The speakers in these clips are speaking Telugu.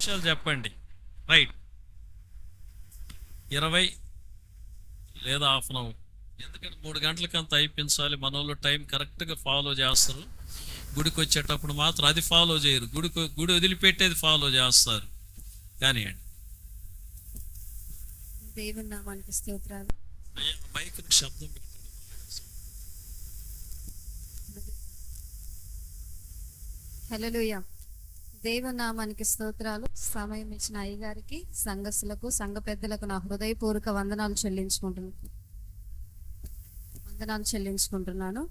నిమిషాలు చెప్పండి. రైట్, 20 లేదా హాఫ్ అన్ అవర్. ఎందుకంటే 3 గంటలకి అంత అయిపించాలి. మన వాళ్ళు టైం కరెక్ట్గా ఫాలో చేస్తారు. గుడికి వచ్చేటప్పుడు మాత్రం అది ఫాలో చేయరు, గుడి వదిలిపెట్టేది ఫాలో చేస్తారు. కానివ్వండి. దేవుని నామానికి స్తోత్రాలు. అయ్యా మైక్కి శబ్దం పెట్టండి. హల్లెలూయా. దేవుని నామానికి స్తోత్రాలు. సమయం ఇచ్చిన అయ్యగారికి, సంఘస్థులకు, సంఘ పెద్దలకు నా హృదయపూర్వక వందనాలు చెల్లించుకుంటున్నాను.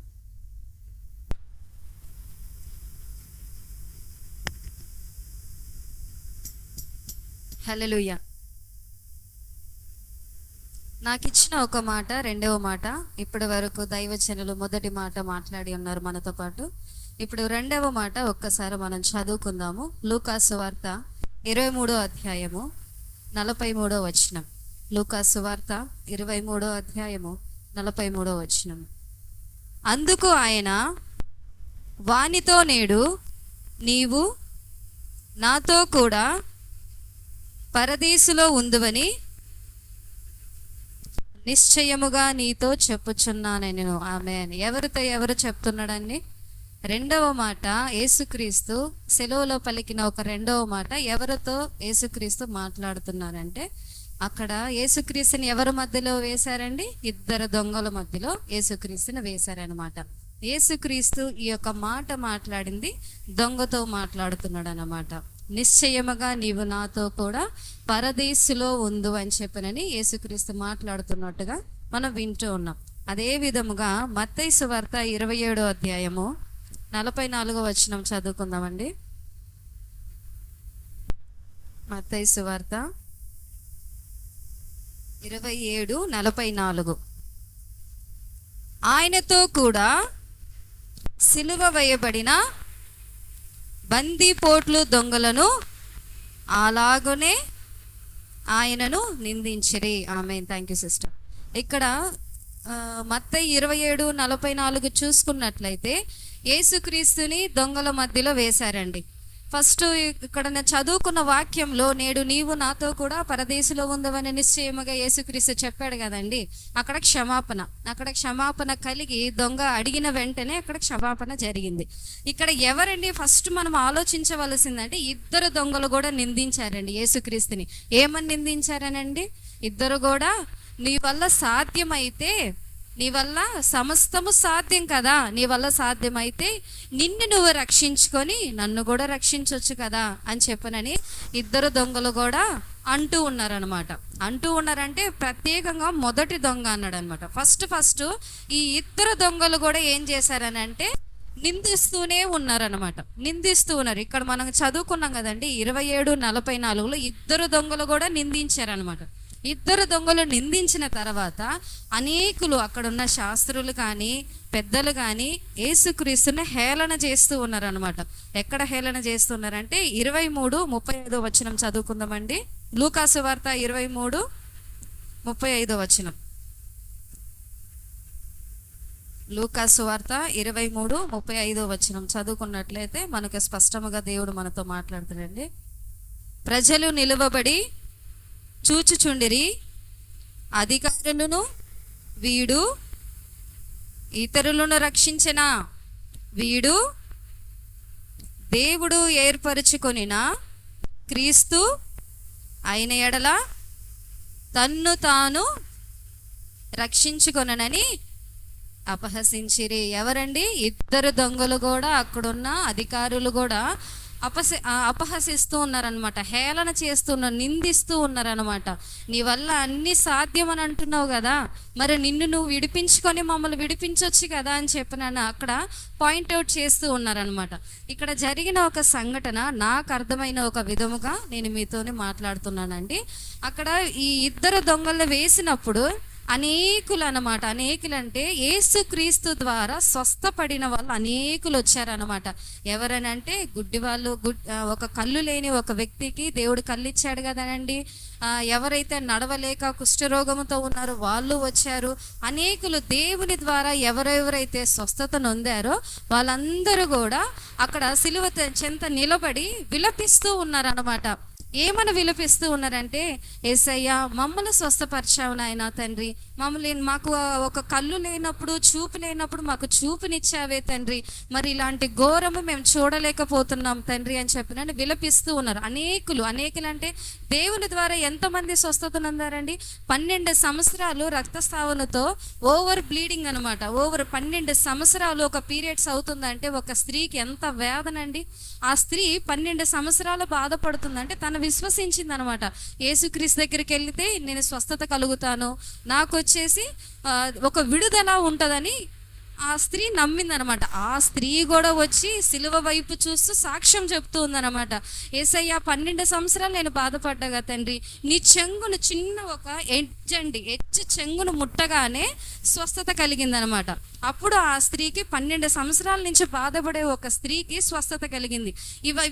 హల్లెలూయా. నాకు ఇచ్చిన ఒక మాట, రెండవ మాట. ఇప్పటి వరకు దైవజనులు మొదటి మాట మాట్లాడి ఉన్నారు మనతో పాటు. ఇప్పుడు రెండవ మాట ఒక్కసారి మనం చదువుకుందాము. లూకాసు వార్త 23వ అధ్యాయము 43వ వచనం. లూకాసు వార్త 23వ అధ్యాయము 43వ వచనం. అందుకు ఆయన వానితో, నేడు నీవు నాతో కూడా పరదీసులో ఉందువని నిశ్చయముగా నీతో చెప్పుచున్నాను నేను. ఆమేన్. ఎవరితో ఎవరు చెప్తున్నాడండి? రెండవ మాట యేసుక్రీస్తు సెలవులో పలికిన ఒక రెండవ మాట. ఎవరితో యేసుక్రీస్తు మాట్లాడుతున్నారంటే, అక్కడ యేసుక్రీస్తుని ఎవరి మధ్యలో వేశారండి? ఇద్దరు దొంగల మధ్యలో యేసుక్రీస్తుని వేశారనమాట. యేసుక్రీస్తు ఈ యొక్క మాట మాట్లాడింది దొంగతో మాట్లాడుతున్నాడు అన్నమాట. నిశ్చయముగా నీవు నాతో కూడా పరదేశులో ఉండు అని చెప్పనని యేసుక్రీస్తు మాట్లాడుతున్నట్టుగా మనం వింటూ ఉన్నాం. అదే విధముగా మత్తయి సువార్త 27వ అధ్యాయము 44వ వచనం చదువుకుందామండి. మత్తయి సువార్త 27:44. ఆయనతో కూడా సిలువ వేయబడిన బందీపోట్లు దొంగలను అలాగునే ఆయనను నిందించిరి. ఆమేన్. Thank you sister. ఇక్కడ మత్తయి 27:44 చూసుకున్నట్లయితే యేసుక్రీస్తుని దొంగల మధ్యలో వేశారండి. ఫస్ట్ ఇక్కడ నేను చదువుకున్న వాక్యంలో, నేడు నీవు నాతో కూడా పరదేశంలో ఉందవని నిశ్చయముగా యేసుక్రీస్తు చెప్పాడు కదండి. అక్కడ క్షమాపణ కలిగి దొంగ అడిగిన వెంటనే అక్కడ క్షమాపణ జరిగింది. ఇక్కడ ఎవరండి ఫస్ట్ మనం ఆలోచించవలసిందంటే, ఇద్దరు దొంగలు కూడా నిందించారండి యేసుక్రీస్తుని. ఏమని నిందించారనండి? ఇద్దరు కూడా, నీ వల్ల సాధ్యమైతే, నీ వల్ల సమస్తము సాధ్యం కదా, నీ వల్ల సాధ్యమైతే నిన్ను నువ్వు రక్షించుకొని నన్ను కూడా రక్షించవచ్చు కదా అని చెప్పనని ఇద్దరు దొంగలు కూడా అంటూ ఉన్నారంటే ప్రత్యేకంగా మొదటి దొంగ అన్నాడు అనమాట. ఫస్ట్ ఈ ఇద్దరు దొంగలు కూడా ఏం చేశారనంటే నిందిస్తూనే ఉన్నారు. ఇక్కడ మనం చదువుకున్నాం కదండి 27:44 ఇద్దరు దొంగలు కూడా నిందించారనమాట. ఇద్దరు దొంగలు నిందించిన తర్వాత అనేకులు, అక్కడున్న శాస్త్రులు కానీ పెద్దలు కానీ యేసుక్రీస్తుని హేళన చేస్తూ ఉన్నారనమాట. ఎక్కడ హేళన చేస్తున్నారంటే 23:35 వచనం చదువుకుందామండి. లూకాసు వార్త 23:35 వచనం. లూకాసు వార్త 23:35 వచనం చదువుకున్నట్లయితే మనకు స్పష్టముగా దేవుడు మనతో మాట్లాడుతాడండి. ప్రజలు నిలువబడి చూచుచుండిరి, అధికారులను వీడు ఇతరులను రక్షించిన, వీడు దేవుడు ఏర్పరచుకొనిన క్రీస్తు అయిన ఎడల తన్ను తాను రక్షించుకొననని అపహసించిరి. ఎవరండి? ఇద్దరు దొంగలు కూడా, అక్కడున్న అధికారులు కూడా అపహసిస్తూ ఉన్నారనమాట. హేళన చేస్తున్నారు, నిందిస్తూ ఉన్నారనమాట. నీ వల్ల అన్ని సాధ్యం అని అంటున్నావు కదా, మరి నిన్ను నువ్వు విడిపించుకొని మమ్మల్ని విడిపించవచ్చు కదా అని చెప్పినాను అక్కడ పాయింట్అవుట్ చేస్తూ ఉన్నారనమాట. ఇక్కడ జరిగిన ఒక సంఘటన నాకు అర్థమైన ఒక విధముగా నేను మీతోనే మాట్లాడుతున్నానండి. అక్కడ ఈ ఇద్దరు దొంగలు వేసినప్పుడు అనేకులంటే యేసుక్రీస్తు ద్వారా స్వస్థపడిన వాళ్ళు అనేకులు వచ్చారనమాట. ఎవరనంటే గుడ్డి వాళ్ళు, ఒక కళ్ళు లేని ఒక వ్యక్తికి దేవుడు కళ్ళు ఇచ్చాడు కదనండి. ఎవరైతే నడవలేక కుష్ఠరోగంతో ఉన్నారో వాళ్ళు వచ్చారు. అనేకులు దేవుని ద్వారా ఎవరెవరైతే స్వస్థత నొందారో వాళ్ళందరూ కూడా అక్కడ సిలువ చెంత నిలబడి విలపిస్తూ ఉన్నారనమాట. ఏమని విలపిస్తూ ఉన్నారంటే, యేసయ్యా మమ్మల్ని స్వస్థపరిచావు నాయనా తండ్రి, మమ్మల్ని మాకు ఒక కళ్ళు లేనప్పుడు, చూపు లేనప్పుడు మాకు చూపునిచ్చావే తండ్రి, మరి ఇలాంటి ఘోరము మేము చూడలేకపోతున్నాం తండ్రి అని చెప్పినని విలపిస్తూ ఉన్నారు. అనేకులు అంటే దేవుని ద్వారా ఎంతమంది స్వస్థత పొందారండి? 12 సంవత్సరాలు రక్తస్రావణతో ఓవర్ బ్లీడింగ్ అనమాట. 12 సంవత్సరాలు ఒక పీరియడ్స్ అవుతుందంటే ఒక స్త్రీకి ఎంత వేదనండి. ఆ స్త్రీ 12 సంవత్సరాలు బాధపడుతుందంటే తను విశ్వసించింది అనమాట. యేసుక్రీస్తు దగ్గరికి వెళ్తే నేను స్వస్థత కలుగుతాను, నాకు వచ్చేసి ఒక విడుదల ఉంటుందని ఆ స్త్రీ నమ్మిందనమాట. ఆ స్త్రీ కూడా వచ్చి సిలువ వైపు చూస్తూ సాక్ష్యం చెప్తూ ఉందనమాట. యేసయ్యా 12 సంవత్సరాలు నేను బాధపడ్డాగా తండ్రి, నీ చెంగును చిన్న ఒక ఎడ్జ్ చెంగును ముట్టగానే స్వస్థత కలిగిందనమాట. అప్పుడు ఆ స్త్రీకి 12 సంవత్సరాల నుంచి బాధపడే ఒక స్త్రీకి స్వస్థత కలిగింది.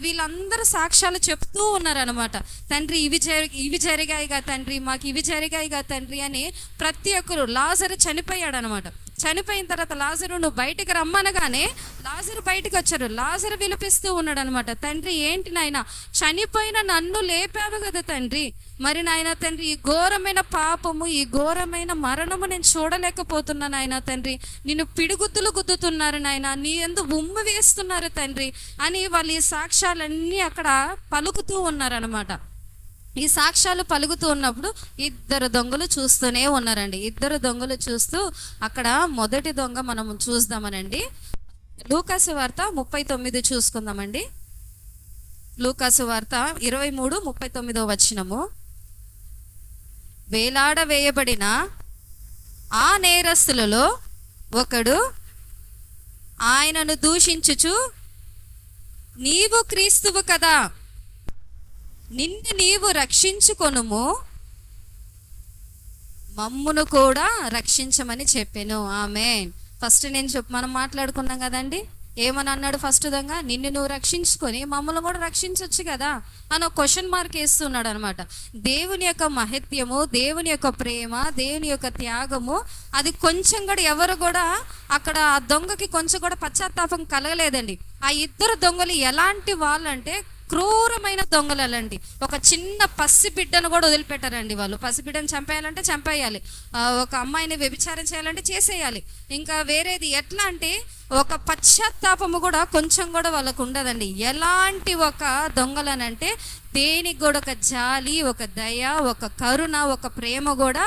వీళ్ళందరూ సాక్ష్యాలు చెప్తూ ఉన్నారనమాట. తండ్రి ఇవి జరిగాయిగా తండ్రి, మాకు ఇవి జరిగాయిగా తండ్రి అని ప్రతి ఒక్కరు. లాజరు చనిపోయాడు అనమాట. చనిపోయిన తర్వాత లాజరు నువ్వు బయటికి రమ్మనగానే లాజరు బయటకు వచ్చారు. లాజరు విలపిస్తూ ఉన్నాడు అనమాట. తండ్రి ఏంటి నాయన, చనిపోయిన నన్ను లేపావు కదా తండ్రి, మరి నాయన తండ్రి ఈ ఘోరమైన పాపము, ఈ ఘోరమైన మరణము నేను చూడలేకపోతున్నా నాయన తండ్రి, నిన్ను పిడుగుద్దులు గుద్దుతున్నారు నాయన, నీ యందు ఉమ్ము వేస్తున్నారు తండ్రి అని వాళ్ళు ఈ సాక్ష్యాలన్నీ అక్కడ పలుకుతూ ఉన్నారనమాట. ఈ సాక్ష్యాలు పలుకుతూ ఉన్నప్పుడు 2 దొంగలు చూస్తూనే ఉన్నారండి. 2 దొంగలు చూస్తూ అక్కడ మొదటి దొంగ మనం చూద్దామనండి. లూకాసు వార్త 39 చూసుకుందామండి. లూకాసు వార్త 23:39 వచనము. వేలాడ వేయబడిన ఆ నేరస్తులలో ఒకడు ఆయనను దూషించుచు, నీవు క్రీస్తువు కదా, నిన్ను నీవు రక్షించుకొనుము, మమ్మును కూడా రక్షించమని చెప్పాను. ఆమేన్. ఫస్ట్ మనం మాట్లాడుకున్నాం కదండి, ఏమని అన్నాడు ఫస్ట్ దొంగ? నిన్ను నువ్వు రక్షించుకొని మమ్మల్ని కూడా రక్షించవచ్చు కదా అని ఒక క్వశ్చన్ మార్క్ వేస్తున్నాడు అనమాట. దేవుని యొక్క మహత్యము, దేవుని యొక్క ప్రేమ, దేవుని యొక్క త్యాగము అది కొంచెం కూడా ఎవరు కూడా అక్కడ ఆ దొంగకి కొంచెం కూడా పశ్చాత్తాపం కలగలేదండి. ఆ 2 దొంగలు ఎలాంటి వాళ్ళంటే క్రూరమైన దొంగలండి. ఒక చిన్న పసిబిడ్డను కూడా వదిలిపెట్టారండి వాళ్ళు. పసిబిడ్డను చంపేయాలంటే చంపేయాలి, ఒక అమ్మాయిని వ్యభిచారం చేయాలంటే చేసేయాలి. ఇంకా వేరేది ఎట్లా అంటే ఒక పశ్చాత్తాపము కూడా కొంచెం కూడా వాళ్ళకు ఉండదండి. ఎలాంటి ఒక దొంగలనంటే దేనికి కూడా ఒక జాలి, ఒక దయ, ఒక కరుణ, ఒక ప్రేమ కూడా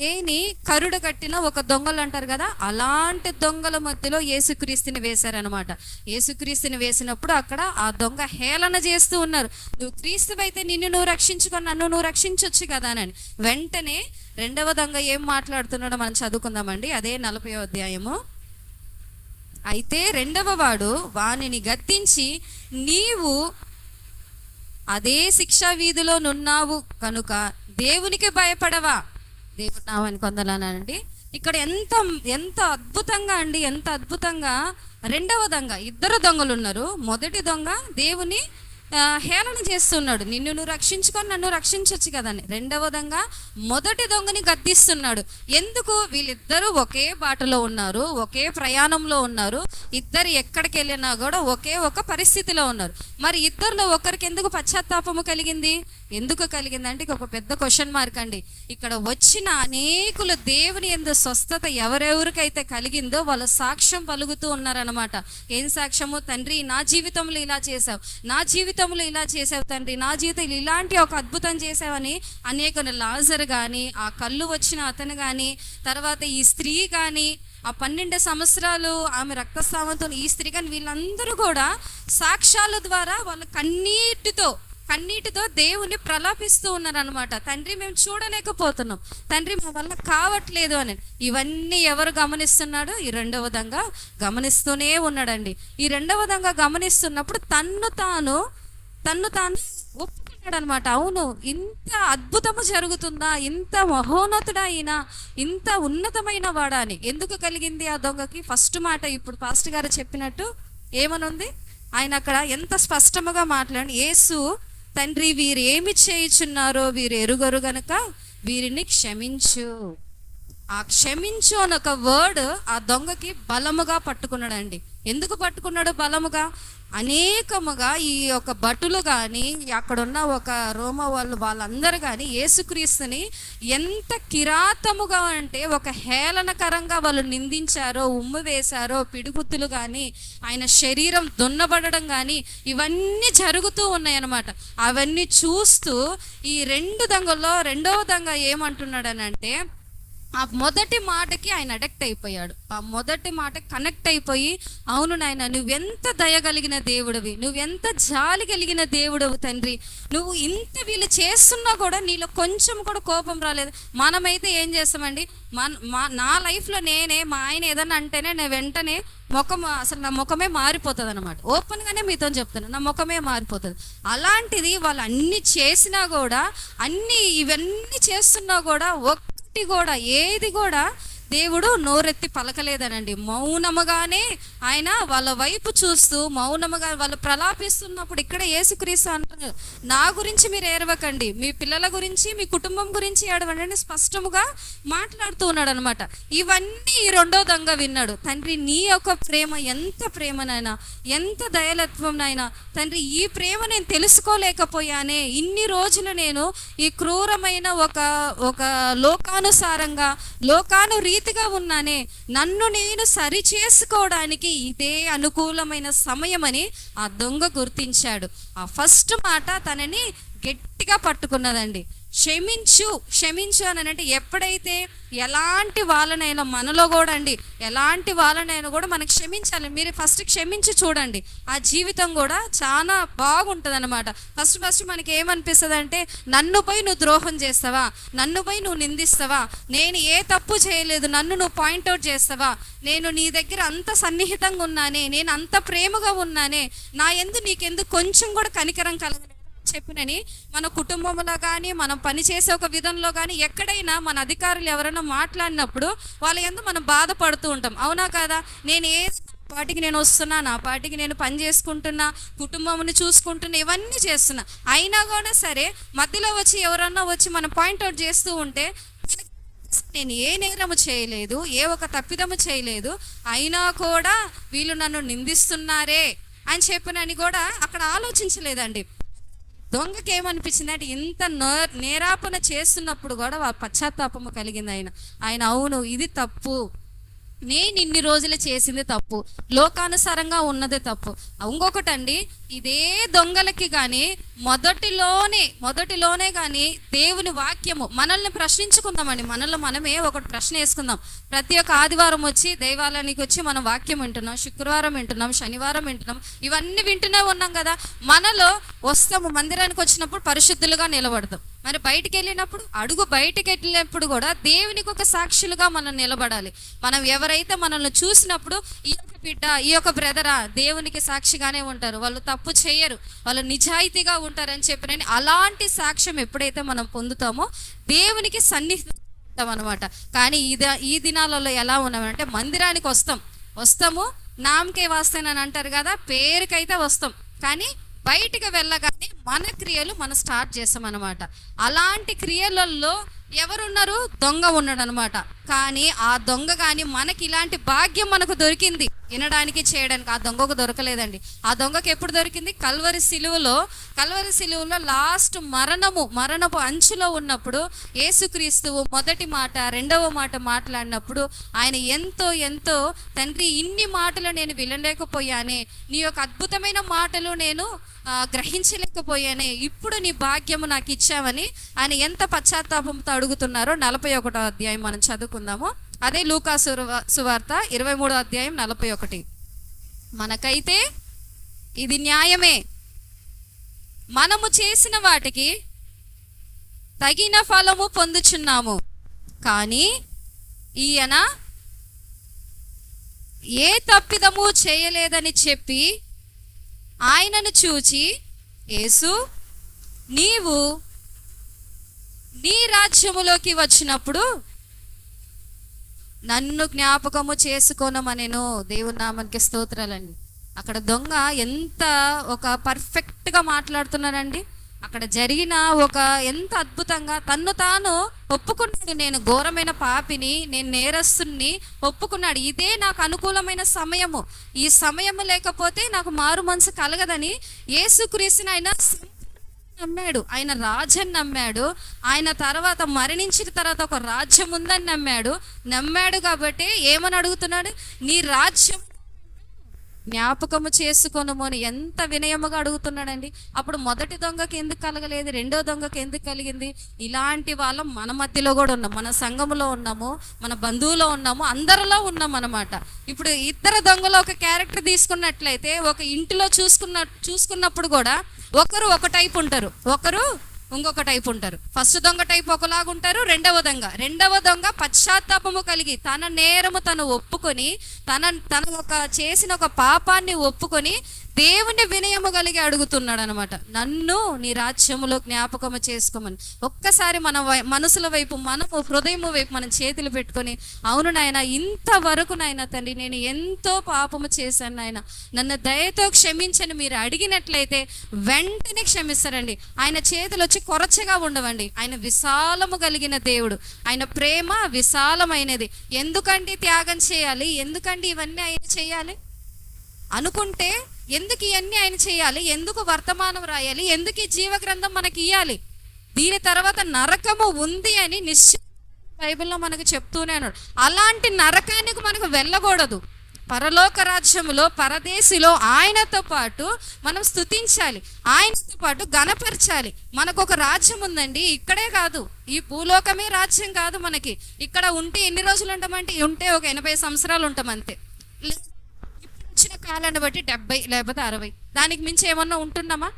దేని కరుడు కట్టిన ఒక దొంగలు అంటారు కదా, అలాంటి దొంగల మధ్యలో యేసుక్రీస్తుని వేశారనమాట. యేసుక్రీస్తుని వేసినప్పుడు అక్కడ ఆ దొంగ హేళన చేస్తూ ఉన్నారు. నువ్వు క్రీస్తు అయితే నిన్ను నువ్వు రక్షించుకొని నన్ను నువ్వు రక్షించవచ్చు కదా అని. వెంటనే 2వ దొంగ ఏం మాట్లాడుతున్నాడో మనం చదువుకుందామండి. అదే 40వ అధ్యాయము. అయితే 2వ వాడు వానిని గద్దించి, నీవు అదే శిక్షా వీధిలో నున్నావు కనుక దేవునికి భయపడవా? దేవుడు నామని కొందలానండి. ఇక్కడ ఎంత అద్భుతంగా అండి, ఎంత అద్భుతంగా 2వ దొంగ, 2 దొంగలు ఉన్నారు. మొదటి దొంగ దేవుని హేళన చేస్తున్నాడు, నిన్ను నువ్వు రక్షించుకొని నన్ను రక్షించవచ్చు కదని. 2వ దొంగ మొదటి దొంగని గద్దిస్తున్నాడు. ఎందుకు? వీళ్ళిద్దరూ ఒకే బాటలో ఉన్నారు, ఒకే ప్రయాణంలో ఉన్నారు, ఇద్దరు ఎక్కడికి వెళ్ళినా కూడా ఒకే ఒక పరిస్థితిలో ఉన్నారు. మరి ఇద్దరిలో ఒకరికి ఎందుకు పశ్చాత్తాపము కలిగింది? ఎందుకు కలిగిందంటే ఒక పెద్ద క్వశ్చన్ మార్క్ అండి. ఇక్కడ వచ్చిన అనేకులు దేవుని యందు స్వస్థత ఎవరెవరికైతే కలిగిందో వాళ్ళ సాక్ష్యం పలుకుతూ ఉన్నారనమాట. ఏం సాక్ష్యము? తండ్రి నా జీవితంలో ఇలా చేసావు, నా జీవితంలో ఇలా చేసావు తండ్రి, నా జీవితంలో ఇలాంటి ఒక అద్భుతం చేసావని అనేకులు. లాజరు కానీ, ఆ కళ్ళు వచ్చిన అతను కానీ, తర్వాత ఈ స్త్రీ కానీ, ఆ 12 సంవత్సరాలు ఆమె రక్తస్రావంతో ఈ స్త్రీ కానీ, వీళ్ళందరూ కూడా సాక్ష్యాల ద్వారా వాళ్ళ కన్నీటితో దేవుని ప్రలాపిస్తూ ఉన్నారనమాట. తండ్రి మేము చూడలేకపోతున్నాం, తండ్రి మా వల్ల కావట్లేదు అని. ఇవన్నీ ఎవరు గమనిస్తున్నాడు? ఈ 2వ దొంగ గమనిస్తూనే ఉన్నాడండి. ఈ 2వ దొంగ గమనిస్తున్నప్పుడు తన్ను తాను ఒప్పుకున్నాడు అనమాట. అవును, ఇంత అద్భుతము జరుగుతుందా, ఇంత మహోన్నతుడా ఈయన, ఇంత ఉన్నతమైన వాడా అని. ఎందుకు కలిగింది ఆ దొంగకి? ఫస్ట్ మాట ఇప్పుడు పాస్టర్ గారు చెప్పినట్టు ఏమనుంది? ఆయన అక్కడ ఎంత స్పష్టముగా మాట్లాడి, యేసు తండ్రి వీరు ఏమి చేయుచున్నారో వీరు ఎరుగరు గనుక వీరిని క్షమించు. ఆ క్షమించు అని ఒక వర్డ్ ఆ దొంగకి బలముగా పట్టుకున్నాడండి. ఎందుకు పట్టుకున్నాడు బలముగా? అనేకముగా ఈ యొక్క భటులు కానీ అక్కడున్న ఒక రోమ వాళ్ళందరూ కానీ యేసుక్రీస్తుని ఎంత కిరాతముగా అంటే ఒక హేళనకరంగా వాళ్ళు నిందించారో, ఉమ్ము వేశారో, పిడుగుత్తులు కానీ ఆయన శరీరం దున్నబడడం కానీ ఇవన్నీ జరుగుతూ ఉన్నాయి అన్నమాట. అవన్నీ చూస్తూ ఈ రెండు దొంగల్లో రెండవ దొంగ ఏమంటున్నాడనంటే, ఆ మొదటి మాటకి ఆయన అడక్ట్ అయిపోయాడు. ఆ మొదటి మాట కనెక్ట్ అయిపోయి, అవును నాయన, నువ్వెంత దయగలిగిన దేవుడివి, నువ్వెంత జాలి కలిగిన దేవుడవు తండ్రి, నువ్వు ఇంత వీళ్ళు చేస్తున్నా కూడా నీలో కొంచెం కూడా కోపం రాలేదు. మనమైతే ఏం చేస్తామండి, నా లైఫ్లో మా ఆయన ఏదన్నా అంటేనే నేను వెంటనే అసలు నా ముఖమే మారిపోతుంది అనమాట. ఓపెన్గానే మీతో చెప్తాను, నా ముఖమే మారిపోతుంది. అలాంటిది వాళ్ళు అన్ని చేసినా కూడా, ఇవన్నీ చేస్తున్నా కూడా కూడా ఏది కూడా దేవుడు నోరెత్తి పలకలేదనండి. మౌనముగానే ఆయన వాళ్ళ వైపు చూస్తూ మౌనముగా వాళ్ళు ప్రలాపిస్తున్నప్పుడు ఇక్కడ యేసుక్రీస్తు అంటారు, నా గురించి మీరు ఏడవకండి, మీ పిల్లల గురించి, మీ కుటుంబం గురించి ఏడవండి స్పష్టముగా మాట్లాడుతూ ఉన్నాడు అనమాట. ఇవన్నీ ఈ రెండో దొంగ విన్నాడు. తండ్రి, నీ యొక్క ప్రేమ ఎంత ప్రేమనైనా, ఎంత దయలత్వం నాయనా తండ్రి, ఈ ప్రేమ నేను తెలుసుకోలేకపోయానే. ఇన్ని రోజులు నేను ఈ క్రూరమైన ఒక లోకానుసారంగా రీతిగా ఉన్నానే, నన్ను నేను సరి చేసుకోవడానికి ఇదే అనుకూలమైన సమయమని ఆ దొంగ గుర్తించాడు. ఆ ఫస్ట్ మాట తనని గట్టిగా పట్టుకున్నదండి. క్షమించు అని అంటే ఎప్పుడైతే ఎలాంటి వాళ్ళనైనా మనలో కూడా అండి, ఎలాంటి వాళ్ళనైనా కూడా మనం క్షమించాలి. మీరు ఫస్ట్ క్షమించి చూడండి, ఆ జీవితం కూడా చాలా బాగుంటుంది అనమాట. ఫస్ట్ మనకి ఏమనిపిస్తుంది అంటే, నన్ను పోయి నువ్వు ద్రోహం చేస్తావా, నన్ను పోయి నువ్వు నిందిస్తావా, నేను ఏ తప్పు చేయలేదు, నన్ను నువ్వు పాయింట్అవుట్ చేస్తావా, నేను నీ దగ్గర అంత సన్నిహితంగా ఉన్నానే, నేను అంత ప్రేమగా ఉన్నానే, నా నీకెందుకు కొంచెం కూడా కనికరం కలగలేదు చెప్పినని మన కుటుంబంలో కానీ, మనం పనిచేసే ఒక విధంలో కానీ, ఎక్కడైనా మన అధికారులు ఎవరైనా మాట్లాడినప్పుడు వాళ్ళ యందు మనం బాధపడుతూ ఉంటాం. అవునా కాదా? నేను పాటికి నేను వస్తున్నా, నా పాటికి నేను పని చేసుకుంటున్నా, కుటుంబంని చూసుకుంటున్నా, ఇవన్నీ చేస్తున్నా, అయినా కూడా సరే మధ్యలో వచ్చి ఎవరన్నా వచ్చి మనం పాయింట్అవుట్ చేస్తూ ఉంటే, నేను ఏ నేరము చేయలేదు, ఏ ఒక తప్పిదము చేయలేదు, అయినా కూడా వీళ్ళు నన్ను నిందిస్తున్నారే అని చెప్పినని కూడా అక్కడ ఆలోచించలేదండి. దొంగకి ఏమనిపించింది అంటే, ఇంత నేరాపన చేస్తున్నప్పుడు కూడా పశ్చాత్తాపము కలిగింది ఆయన అవును, ఇది తప్పు, నేను ఇన్ని రోజులు చేసింది తప్పు, లోకానుసారంగా ఉన్నదే తప్పు. ఇంకొకటండి, ఇదే దొంగలకి కానీ మొదటిలోనే కానీ దేవుని వాక్యము మనల్ని ప్రశ్నించుకుందామండి. మనమే ఒకటి ప్రశ్న వేసుకుందాం. ప్రతి ఒక్క ఆదివారం వచ్చి దైవాలయానికి వచ్చి మనం వాక్యం వింటున్నాం, శుక్రవారం వింటున్నాం, శనివారం వింటున్నాం, ఇవన్నీ వింటూనే ఉన్నాం కదా. మనలో వస్తాము, మందిరానికి వచ్చినప్పుడు పరిశుద్ధులుగా నిలబడతాం, మరి బయటికి వెళ్ళినప్పుడు బయటికి వెళ్ళినప్పుడు కూడా దేవునికి ఒక సాక్షులుగా మనం నిలబడాలి. మనం ఎవరైతే మనల్ని చూసినప్పుడు, ఈ యొక్క బిడ్డ, ఈ యొక్క బ్రదరా దేవునికి సాక్షిగానే ఉంటారు, వాళ్ళు తప్పు చేయరు, వాళ్ళు నిజాయితీగా ఉంటారని చెప్పిన అలాంటి సాక్ష్యం ఎప్పుడైతే మనం పొందుతామో దేవునికి సన్నిహితం ఉంటాం అనమాట. కానీ ఈ దినాలలో ఎలా ఉన్నామంటే, మందిరానికి వస్తాము నామకే వాస్తేనని అంటారు కదా, పేరుకైతే వస్తాం, కానీ బయటికి వెళ్ళగానే మన క్రియలు మనం స్టార్ట్ చేస్తాం అనమాట. అలాంటి క్రియలలో ఎవరున్నారు? దొంగ ఉన్నాడు అనమాట. కానీ ఆ దొంగ కానీ మనకి ఇలాంటి భాగ్యం మనకు దొరికింది వినడానికి, చేయడానికి. ఆ దొంగకు దొరకలేదండి. ఆ దొంగకి ఎప్పుడు దొరికింది? కల్వరి సిలువలో లాస్ట్ మరణపు అంచులో ఉన్నప్పుడు యేసుక్రీస్తువు మొదటి మాట, రెండవ మాట మాట్లాడినప్పుడు ఆయన ఎంతో తండ్రి, ఇన్ని మాటలు నేను వినలేకపోయానే, నీ యొక్క అద్భుతమైన మాటలు నేను గ్రహించలేకపోయానే, ఇప్పుడు నీ భాగ్యము నాకు ఇచ్చావని ఆయన ఎంత పశ్చాత్తాపంతో అడుగుతున్నారో 41వ అధ్యాయం మనం చదువుకుందాము. అదే లూకా సువార్త 23వ అధ్యాయం 41. మనకైతే ఇది న్యాయమే, మనము చేసిన వాటికి తగిన ఫలము పొందుచున్నాము, కానీ ఈయన ఏ తప్పిదము చేయలేదని చెప్పి ఆయనను చూచి, యేసు, నీవు నీ రాజ్యములోకి వచ్చినప్పుడు నన్ను జ్ఞాపకము చేసుకోనమనెను. దేవుని నామానికి స్తోత్రాలండి. అక్కడ దొంగ ఎంత ఒక పర్ఫెక్ట్గా మాట్లాడుతున్నారండి. అక్కడ జరిగిన ఎంత అద్భుతంగా తన్ను తాను ఒప్పుకున్నాడు, నేను ఘోరమైన పాపిని, నేను నేరస్తుని ఒప్పుకున్నాడు. ఇదే నాకు అనుకూలమైన సమయము, ఈ సమయము లేకపోతే నాకు మారు మనసు కలగదని యేసుక్రీస్తుని ఆయన నమ్మాడు. ఆయన రాజ్యాన్ని నమ్మాడు. ఆయన తర్వాత మరణించిన తర్వాత ఒక రాజ్యం ఉందని నమ్మాడు కాబట్టి ఏమని అడుగుతున్నాడు, నీ రాజ్యం జ్ఞాపకము చేసుకొనుము అని ఎంత వినయముగా అడుగుతున్నాడండి. అప్పుడు మొదటి దొంగకి ఎందుకు కలగలేదు, రెండో దొంగకి ఎందుకు కలిగింది? ఇలాంటి వాళ్ళం మన మధ్యలో కూడా ఉన్నాం, మన సంఘములో ఉన్నాము, మన బంధువులో ఉన్నాము, అందరిలో ఉన్నాం అన్నమాట. ఇప్పుడు ఇద్దరు దొంగలు ఒక క్యారెక్టర్ తీసుకున్నట్లయితే ఒక ఇంటిలో చూసుకున్నప్పుడు కూడా ఒకరు ఒక టైప్ ఉంటారు, ఒకరు ఇంకొక టైప్ ఉంటారు. ఫస్ట్ దొంగ టైప్ ఒకలాగుంటారు, రెండవ దొంగ పశ్చాత్తాపము కలిగి తన నేరము తను ఒప్పుకొని తన చేసిన ఒక పాపాన్ని ఒప్పుకొని దేవుని వినయము కలిగి అడుగుతున్నాడు అనమాట, నన్ను నీ రాజ్యములో జ్ఞాపకము చేసుకోమని. ఒక్కసారి మన మనసుల వైపు, మనము హృదయము వైపు మనం చేతులు పెట్టుకొని, అవును నాయన, ఇంతవరకు నాయన తండ్రి నేను ఎంతో పాపము చేశాను నాయన, నన్ను దయతో క్షమించని మీరు అడిగినట్లయితే వెంటనే క్షమిస్తారండి. ఆయన చేతులు వచ్చి కొరచగా ఉండవండి. ఆయన విశాలము కలిగిన దేవుడు, ఆయన ప్రేమ విశాలమైనది. ఎందుకండి త్యాగం చేయాలి, ఎందుకండి ఇవన్నీ ఆయన చేయాలి అనుకుంటే, ఎందుకు ఇవన్నీ ఆయన చేయాలి, ఎందుకు వర్తమానం రాయాలి, ఎందుకు ఈ జీవ గ్రంథం మనకి ఇవ్వాలి, దీని తర్వాత నరకము ఉంది అని నిశ్చయం బైబిల్లో మనకు చెప్తూనే ఉన్నాడు. అలాంటి నరకానికి మనకు వెళ్ళకూడదు. పరలోక రాజ్యములో పరదేశిలో ఆయనతో పాటు మనం స్తుతించాలి, ఆయనతో పాటు గణపరచాలి. మనకు ఒక రాజ్యం ఉందండి, ఇక్కడే కాదు, ఈ భూలోకమే రాజ్యం కాదు మనకి. ఇక్కడ ఉంటే ఎన్ని రోజులు ఉంటామంటే, ఉంటే ఒక 80 సంవత్సరాలు ఉంటాం అంతే. వచ్చిన కాలాన్ని బట్టి 70 లేకపోతే 60, దానికి మించి ఏమన్నా ఉంటున్నామా?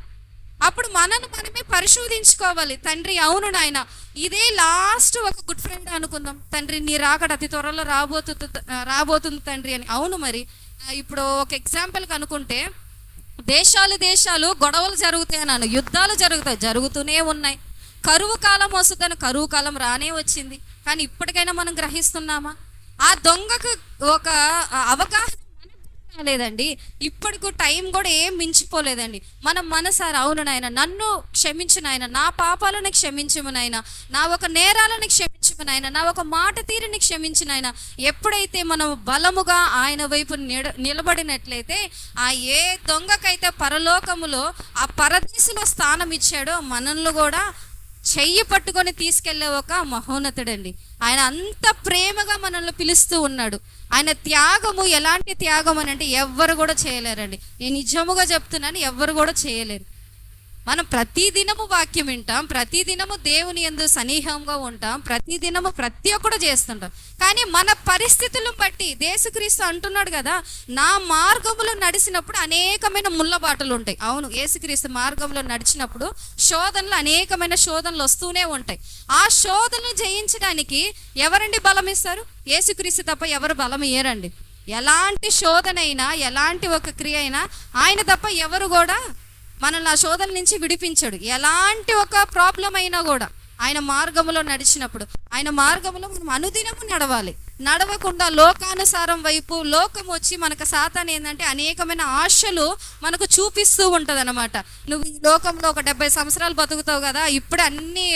అప్పుడు మనల్ని మనమే పరిశోధించుకోవాలి. తండ్రి, అవును నాయన, ఇదే లాస్ట్ ఒక గుడ్ ఫ్రైడే అనుకుందాం, తండ్రి నీ రాకడ అతి త్వరలో రాబోతుంది తండ్రి అని. అవును, మరి ఇప్పుడు ఒక ఎగ్జాంపుల్కి అనుకుంటే, దేశాలు గొడవలు జరుగుతాయి అన్నాను, యుద్ధాలు జరుగుతూనే ఉన్నాయి. కరువు కాలం వస్తుందని కరువు కాలం రానే వచ్చింది, కానీ ఇప్పటికైనా మనం గ్రహిస్తున్నామా? ఆ దొంగకు ఒక అవగాహన లేదండి, ఇప్పటికు టైం కూడా ఏం మించిపోలేదండి. మనం మనసారా, అవును నాయన నన్ను క్షమించు నాయన, నా పాపాలను క్షమించము నాయన, నా ఒక నేరాలను క్షమించము నాయన, నా ఒక మాట తీరుని క్షమించు నాయన. ఎప్పుడైతే మనం బలముగా ఆయన వైపు నిలబడినట్లయితే, ఆ ఏ దొంగకైతే పరలోకములో ఆ పరదేశంలో స్థానం ఇచ్చాడో, మనల్ని కూడా చెయ్యి పట్టుకొని తీసుకెళ్లే ఒక మహోన్నతుడండి. ఆయన అంత ప్రేమగా మనల్ని పిలుస్తూ ఉన్నాడు. ఆయన త్యాగము ఎలాంటి త్యాగం అని అంటే ఎవ్వరు కూడా చేయలేరండి. నేను నిజముగా చెప్తున్నాను, ఎవ్వరు కూడా చేయలేరు. మనం ప్రతిదినము వాక్యం వింటాం, ప్రతిదినము దేవుని యందు సన్నిహితంగా ఉంటాం, ప్రతిదినము ప్రతి ఒక్కడు చేస్తుంటాం. కానీ మన పరిస్థితులను బట్టి యేసుక్రీస్తు అంటున్నాడు కదా, నా మార్గములో నడిచినప్పుడు అనేకమైన ముళ్ళబాటలు ఉంటాయి. అవును, యేసుక్రీస్తు మార్గంలో నడిచినప్పుడు అనేకమైన శోధనలు వస్తూనే ఉంటాయి. ఆ శోధనలు జయించడానికి ఎవరండి బలం ఇస్తారు? యేసుక్రీస్తు తప్ప ఎవరు బలం ఇయ్యరండి. ఎలాంటి శోధనైనా, ఎలాంటి ఒక క్రియ అయినా ఆయన తప్ప ఎవరు కూడా మనల్ని ఆ శోధన నుంచి విడిపించాడు. ఎలాంటి ఒక ప్రాబ్లం అయినా కూడా ఆయన మార్గములో నడిచినప్పుడు, ఆయన మార్గములో మనం అనుదినము నడవకుండా లోకానుసారం వైపు లోకం వచ్చి మనకు సాతాను ఏంటంటే అనేకమైన ఆశలు మనకు చూపిస్తూ ఉంటుంది అనమాట. నువ్వు ఈ లోకంలో ఒక 70 సంవత్సరాలు బతుకుతావు కదా, ఇప్పుడు అన్నీ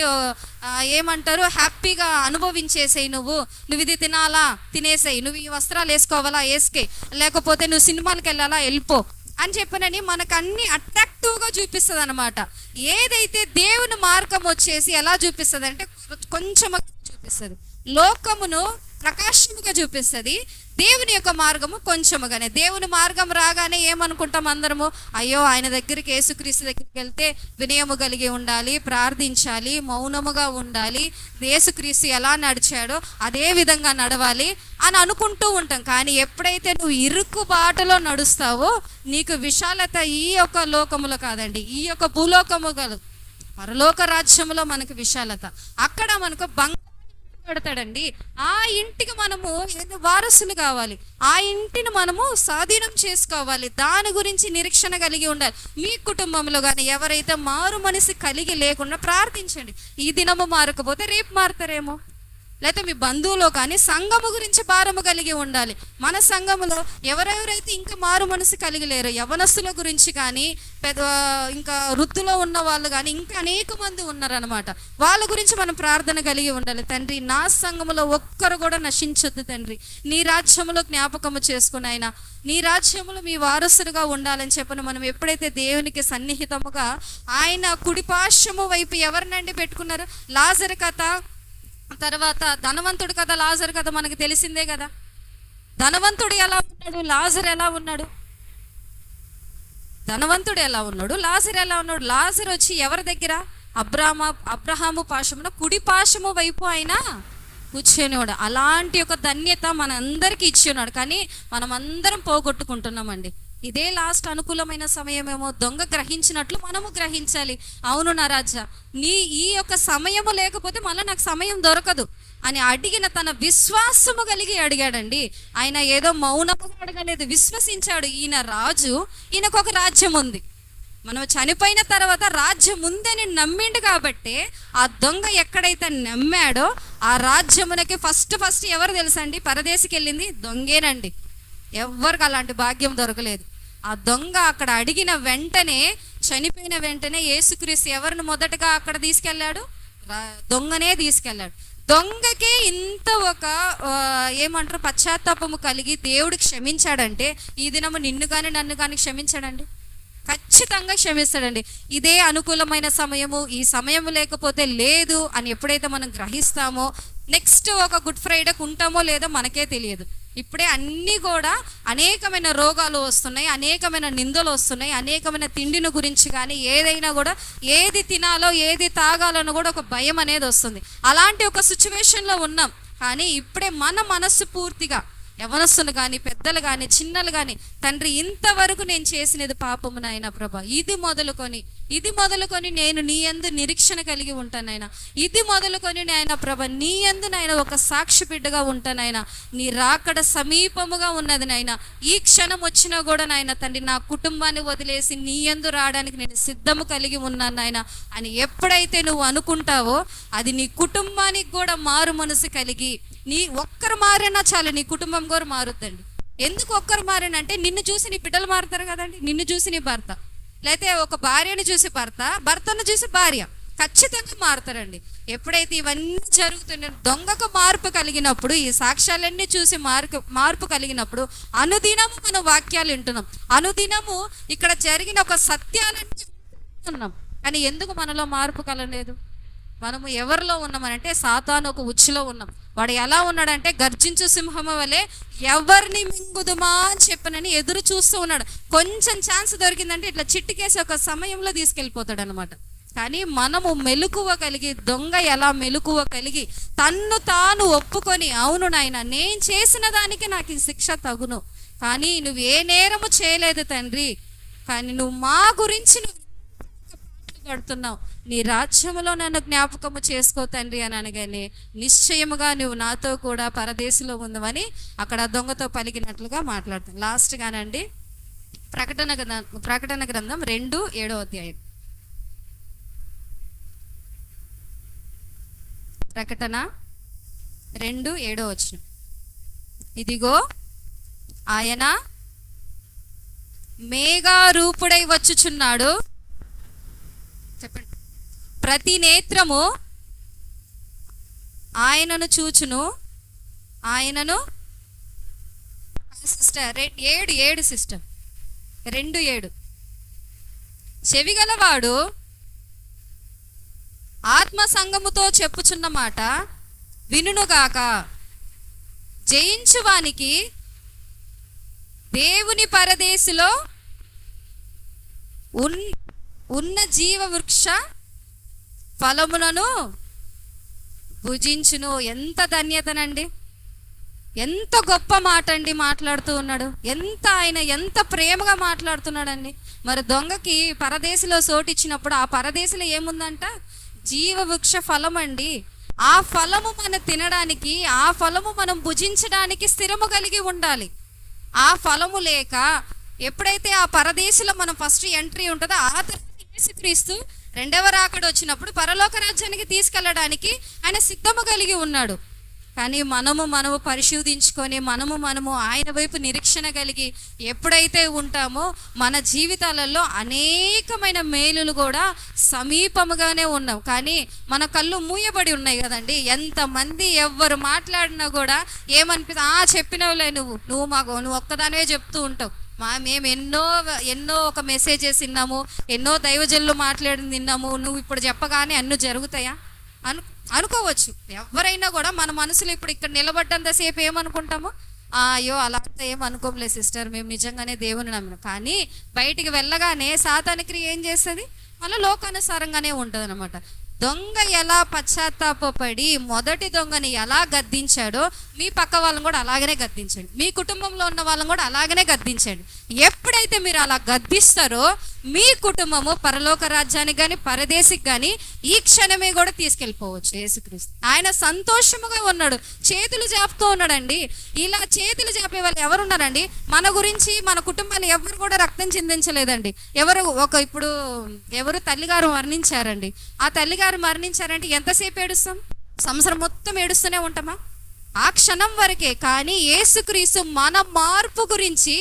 ఏమంటారు హ్యాపీగా అనుభవించేసేయి, నువ్వు ఇది తినాలా తినేసేయి, నువ్వు ఈ వస్త్రాలు వేసుకోవాలా వేసుకే, లేకపోతే నువ్వు సినిమాలకు వెళ్ళాలా వెళ్ళిపో అని చెప్పనని మనకు అన్ని అట్రాక్టివ్గా చూపిస్తుంది అనమాట. ఏదైతే దేవుని మార్గం వచ్చేసి ఎలా చూపిస్తుంది అంటే కొంచెం చూపిస్తుంది, లోకమును ప్రకాశముగా చూపిస్తుంది, దేవుని యొక్క మార్గము కొంచెముగానే. దేవుని మార్గం రాగానే ఏమనుకుంటాం అందరము, అయ్యో ఆయన దగ్గరికి, యేసుక్రీస్తు దగ్గరికి వెళ్తే వినయము కలిగి ఉండాలి, ప్రార్థించాలి, మౌనముగా ఉండాలి, యేసుక్రీస్తు ఎలా నడిచాడో అదే విధంగా నడవాలి అని అనుకుంటూ ఉంటాం. కానీ ఎప్పుడైతే నువ్వు ఇరుకు బాటలో నడుస్తావో నీకు విశాలత ఈ యొక్క లోకములో కాదండి, ఈ యొక్క భూలోకము కాదు, పరలోక రాజ్యములో మనకు విశాలత. అక్కడ మనకు పెడతాడండి. ఆ ఇంటికి మనము వారసులు కావాలి, ఆ ఇంటిని మనము స్వాధీనం చేసుకోవాలి. దాని గురించి నిరీక్షణ కలిగి ఉండాలి. మీ కుటుంబంలో కానీ ఎవరైతే మారు మనసు కలిగి లేకుండా ప్రార్థించండి. ఈ దినము మారకపోతే రేపు మారుతారేమో, లేకపోతే మీ బంధువులో కానీ సంఘము గురించి భారము కలిగి ఉండాలి. మన సంఘములో ఎవరెవరైతే ఇంకా మారు మనసు కలిగి లేరు, యవనస్తుల గురించి కానీ ఇంకా వృత్తిలో ఉన్న వాళ్ళు కానీ ఇంకా అనేక మంది ఉన్నారనమాట. వాళ్ళ గురించి మనం ప్రార్థన కలిగి ఉండాలి. తండ్రి, నా సంఘములో ఒక్కరు కూడా నశించొద్దు తండ్రి, నీ రాజ్యములో జ్ఞాపకము చేసుకుని ఆయన నీ రాజ్యములో మీ వారసులుగా ఉండాలని చెప్పని మనం ఎప్పుడైతే దేవునికి సన్నిహితముగా ఆయన కుడిపార్శ్వము వైపు ఎవరినండి పెట్టుకున్నారు? లాజరు కథ, తర్వాత ధనవంతుడు కథ, లాజరు కథ మనకు తెలిసిందే కదా. ధనవంతుడు ఎలా ఉన్నాడు, లాజరు ఎలా ఉన్నాడు? ధనవంతుడు ఎలా ఉన్నాడు, లాజరు ఎలా ఉన్నాడు? లాజరు వచ్చి ఎవరి దగ్గర? అబ్రహాము పాశమున కుడి పాశము వైపు ఆయన కూర్చొనివాడు. అలాంటి ఒక ధన్యత మన అందరికీ ఇచ్చి ఉన్నాడు, కానీ మనం అందరం పోగొట్టుకుంటున్నామండి. ఇదే లాస్ట్ అనుకూలమైన సమయమేమో దొంగ గ్రహించినట్లు మనము గ్రహించాలి. అవును నా రాజా, ఈ యొక్క సమయము లేకపోతే మళ్ళీ నాకు సమయం దొరకదు అని అడిగిన తన విశ్వాసము కలిగి అడిగాడండి. ఆయన ఏదో మౌనముగా అడగలేదు, విశ్వసించాడు. ఈయన రాజు, ఈయనకు ఒక రాజ్యం ఉంది, మనం చనిపోయిన తర్వాత రాజ్యం ఉందని నమ్మిండు కాబట్టి ఆ దొంగ ఎక్కడైతే నమ్మాడో ఆ రాజ్యమునకి ఫస్ట్ ఎవరు తెలుసండి? పరదేశికి వెళ్ళింది దొంగేనండి. ఎవ్వరికి అలాంటి భాగ్యం దొరకలేదు. ఆ దొంగ అక్కడ అడిగిన వెంటనే, చనిపోయిన వెంటనే యేసుక్రీస్తు ఎవరిని మొదటగా అక్కడ తీసుకెళ్ళాడు? దొంగనే తీసుకెళ్ళాడు. దొంగకి ఇంత ఒక ఏమంటారు పశ్చాత్తాపము కలిగి దేవుడు క్షమించాడంటే ఈ దినము నిన్ను కానీ నన్ను కానీ క్షమించాడండి? ఖచ్చితంగా క్షమిస్తాడండి. ఇదే అనుకూలమైన సమయము, ఈ సమయం లేకపోతే లేదు అని ఎప్పుడైతే మనం గ్రహిస్తామో నెక్స్ట్ ఒక గుడ్ ఫ్రైడేకి ఉంటామో లేదో మనకే తెలియదు. ఇప్పుడే అన్నీ కూడా అనేకమైన రోగాలు వస్తున్నాయి, అనేకమైన నిందలు వస్తున్నాయి, అనేకమైన తిండిని గురించి కానీ ఏదైనా కూడా ఏది తినాలో ఏది తాగాలో కూడా ఒక భయం అనేది వస్తుంది. అలాంటి ఒక సిచ్యువేషన్లో ఉన్నాం. కానీ ఇప్పుడే మన మనస్సు పూర్తిగా యవనస్తులు కానీ పెద్దలు కానీ చిన్నలు కానీ, తండ్రి ఇంతవరకు నేను చేసినది పాపము నాయన ప్రభా, ఇది మొదలుకొని నేను నీ యందు నిరీక్షణ కలిగి ఉంటానైనా, ఇది మొదలుకొని నాయన ప్రభా నీ యందు నాయన ఒక సాక్షి బిడ్డగా ఉంటానైనా, నీ రాకడ సమీపముగా ఉన్నది నాయన. ఈ క్షణం వచ్చినా కూడా నాయన తండ్రి నా కుటుంబాన్ని వదిలేసి నీ యందు రావడానికి నేను సిద్ధము కలిగి ఉన్నాను నాయన అని ఎప్పుడైతే నువ్వు అనుకుంటావో అది నీ కుటుంబానికి కూడా మారు మనసు కలిగి, నీ ఒక్కరు మారినా చాలు నీ కుటుంబం కూడా మారుద్దండి. ఎందుకు ఒక్కరు మారినంటే నిన్ను చూసి నీ బిడ్డలు మారుతారు కదండి, నిన్ను చూసి నీ భర్త, లేకపోతే ఒక భార్యను చూసి భర్తను చూసి భార్య ఖచ్చితంగా మారుతారండి. ఎప్పుడైతే ఇవన్నీ జరుగుతున్నాయి, దొంగకు మార్పు కలిగినప్పుడు, ఈ సాక్ష్యాలన్నీ చూసి మార్పు కలిగినప్పుడు అనుదినము మనం వాక్యాలు వింటున్నాం, అనుదినము ఇక్కడ జరిగిన ఒక సత్యాలన్నీ వింటున్నాం. కానీ ఎందుకు మనలో మార్పు కలగలేదు? మనము ఎవరిలో ఉన్నామనంటే సాతాను ఒక ఉచ్చులో ఉన్నాం. వాడు ఎలా ఉన్నాడంటే గర్జించు సింహము వలె ఎవరిని మింగుదుమా అని చెప్పనని ఎదురు చూస్తూ ఉన్నాడు. కొంచెం ఛాన్స్ దొరికిందంటే ఇట్లా చిట్టికేసి ఒక సమయంలో తీసుకెళ్ళిపోతాడు అనమాట. కానీ మనము మెలకువ కలిగి, దొంగ ఎలా మెలకువ కలిగి తన్ను తాను ఒప్పుకొని, అవును నాయన నేను చేసిన దానికి నాకు ఈ శిక్ష తగును, కానీ నువ్వు ఏ నేరము చేయలేదు తండ్రి, కానీ నువ్వు మా గురించి పడుతున్నావు, నీ రాజ్యములో నన్ను జ్ఞాపకము చేసుకో తండ్రి అని అనగానే నిశ్చయముగా నువ్వు నాతో కూడా పరదేశంలో ఉందమని అక్కడ దొంగతో పలికినట్లుగా మాట్లాడుతాను. లాస్ట్ గానండి ప్రకటన గ్రంథం 2:7 అధ్యాయం. ప్రకటన 2:7 వచనం. ఇదిగో ఆయన మేఘారూపుడై వచ్చుచున్నాడు, చెప్పండి, ప్రతి నేత్రము ఆయనను చూచును, ఆయనను సిస్టర్ 7 సిస్టర్ 2:7 చెవిగలవాడు ఆత్మ సంగముతో చెప్పుచున్న మాట వినుగాక, జయించువానికి దేవుని పరదేశులో ఉన్న జీవ వృక్ష ఫలములను భుజించును. ఎంత ధన్యతనండి, ఎంత గొప్ప మాట అండి మాట్లాడుతూ ఉన్నాడు. ఎంత ప్రేమగా మాట్లాడుతున్నాడండి. మరి దొంగకి పరదేశిలో సోటిచ్చినప్పుడు ఆ పరదేశిలో ఏముందంట? జీవవృక్ష ఫలం అండి. ఆ ఫలము మనం తినడానికి, ఆ ఫలము మనం భుజించడానికి స్థిరము కలిగి ఉండాలి. ఆ ఫలము లేక ఎప్పుడైతే ఆ పరదేశిలో మనం ఫస్ట్ ఎంట్రీ ఉంటుందో, ఆ తర్వాత యేసుక్రీస్తు రెండవ రాకడ వచ్చినప్పుడు పరలోక రాజ్యానికి తీసుకెళ్ళడానికి ఆయన సిద్ధము కలిగి ఉన్నాడు. కానీ మనము పరిశోధించుకొని మనము ఆయన వైపు నిరీక్షణ కలిగి ఎప్పుడైతే ఉంటామో మన జీవితాలలో అనేకమైన మేలులు కూడా సమీపముగానే ఉన్నాం. కానీ మన కళ్ళు మూయబడి ఉన్నాయి కదండి. ఎంతమంది ఎవ్వరు మాట్లాడినా కూడా ఏమనిపిస్తుంది, చెప్పినవులే నువ్వు ఒక్కదానివే చెప్తూ ఉంటావు. మేము ఎన్నో ఒక మెసేజెస్ విన్నాము, ఎన్నో దైవజనులు మాట్లాడింది విన్నాము, నువ్వు ఇప్పుడు చెప్పగానే అన్నీ జరుగుతాయా అనుకోవచ్చు. ఎవరైనా కూడా మన మనసులో ఇప్పుడు ఇక్కడ నిలబడ్డంతసేపు ఏమనుకుంటాము, అయ్యో అలా అంతా ఏం అనుకోలేదు సిస్టర్, మేము నిజంగానే దేవుని నమ్మినాం. కానీ బయటికి వెళ్ళగానే సాతాను క్రియ ఏం చేస్తుంది, మళ్ళీ లోకానుసారంగానే ఉంటుంది అనమాట. దొంగ ఎలా పశ్చాత్తాపడి మొదటి దొంగని ఎలా గద్దించాడో మీ పక్క వాళ్ళని కూడా అలాగనే గద్దించండి, మీ కుటుంబంలో ఉన్న వాళ్ళని కూడా అలాగనే గద్దించండి. ఎప్పుడైతే మీరు అలా గద్దిస్తారో మీ కుటుంబము పరలోక రాజ్యానికి కానీ పరదేశికి కానీ ఈ క్షణమే కూడా తీసుకెళ్ళిపోవచ్చు. యేసుక్రీస్తు ఆయన సంతోషముగా ఉన్నాడు, చేతులు జాపుతూ ఉన్నాడండి. ఇలా చేతులు జాపే వాళ్ళు ఎవరున్నారండి? మన గురించి మన కుటుంబాన్ని ఎవరు కూడా రక్తం చిందించలేదండి. ఇప్పుడు ఎవరు తల్లిగారు మరణించారండి. ఆ తల్లిగారు మరణించారంటే ఎంతసేపు ఏడుస్తాం? సంవత్సరం మొత్తం ఏడుస్తూనే ఉంటామా? ఆ క్షణం వరకే. కానీ యేసుక్రీస్తు మన మార్పు గురించి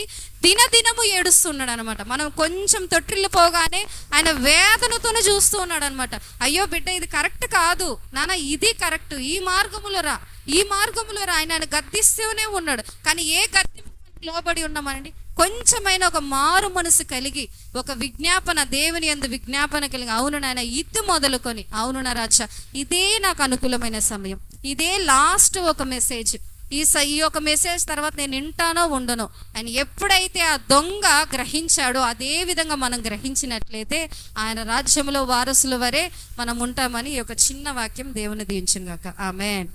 దినదినము ఏడుస్తున్నాడు అనమాట. మనం కొంచెం తొట్టిల్లు పోగానే ఆయన వేదనతోనే చూస్తూ ఉన్నాడు అనమాట. అయ్యో బిడ్డ, ఇది కరెక్ట్ కాదు నాన్న, ఇది కరెక్ట్, ఈ మార్గములో రా ఆయన గద్దిస్తూనే ఉన్నాడు. కానీ ఏ గద్ది లోబడి ఉన్నామనండి? కొంచెమైనా ఒక మారు మనసు కలిగి ఒక విజ్ఞాపన, దేవుని యందు విజ్ఞాపన కలిగి, అవును నాయన ఇది మొదలుకొని, అవును నా రాజా ఇదే నాకు అనుకూలమైన సమయం, ఇదే లాస్ట్ ఒక మెసేజ్, ఈ ఒక మెసేజ్ తర్వాత నేను వింటానో ఉండనో అని ఎప్పుడైతే ఆ దొంగ గ్రహించాడో అదే విధంగా మనం గ్రహించినట్లయితే ఆయన రాజ్యంలో వారసుల వరే మనం ఉంటామని ఈ ఒక చిన్న వాక్యం దేవుని దీవించును గాక. ఆమేన్.